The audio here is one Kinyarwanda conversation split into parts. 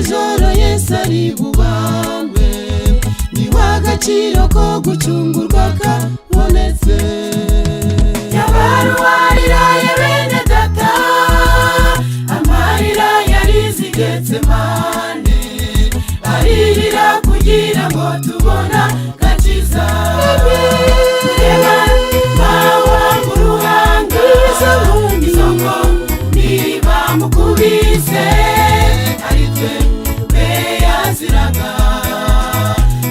joro Yesu ari bubambwe, ni w'agaciro ko gucungurwa kabonetse. Yabaruwarira ye bene data, amarira yarize i Getsemane, aririra kugira ngo tubona gakiza. Reba bawa mu ruhanga, isoko niba mukubise, ari twe be yaziraga,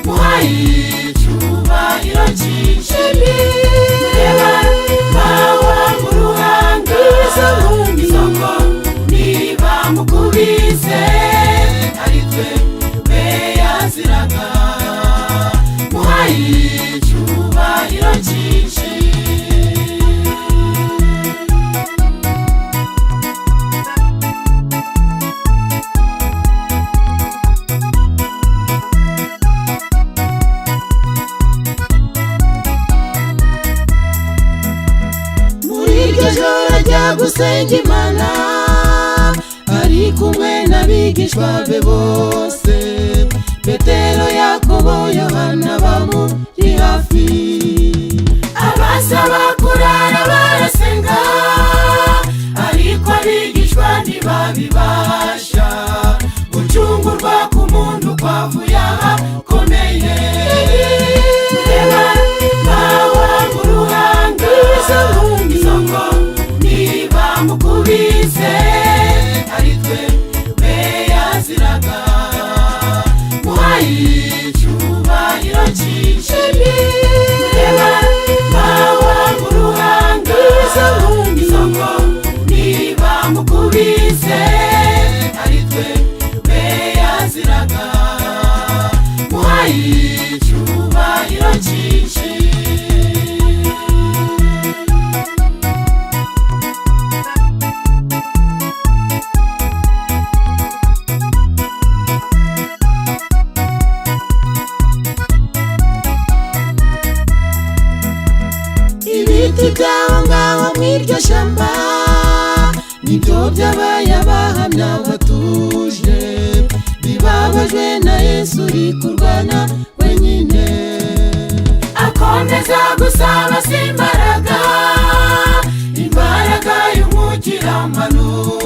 muhaye icyubahiro cyinshi. Reba bawa mu ruhanga, isoko niba mukubise, ari twe be yaziraga, muhaye icyubahiro cyinshi. Gusenga Imana ari kumwe n'abigishwa be bose, Petero, Yakobo, Yohana bamuri hafi. Abasaba kurara barasenga, ariko abigishwa ntibabibasha. Gucungurwa k'umuntu kwavuye ahakomeye. Reba bawa mu ruhanga, isoko niba mukubise, ari twe be yaziraga, muhaye icyubahiro cyinshi. Reba bawa mu ruhanga, isoko niba mukubise, ari twe be yaziraga, muhaye icyubahiro cyinshi. Ibiti byaho ngaho mw'iryo shamba nibyo byabaye abahamya batuje, bibabajwe na Yesu uri kurwana wenyine. Akomeza gusaba imbaraga y'umwuka iramanura.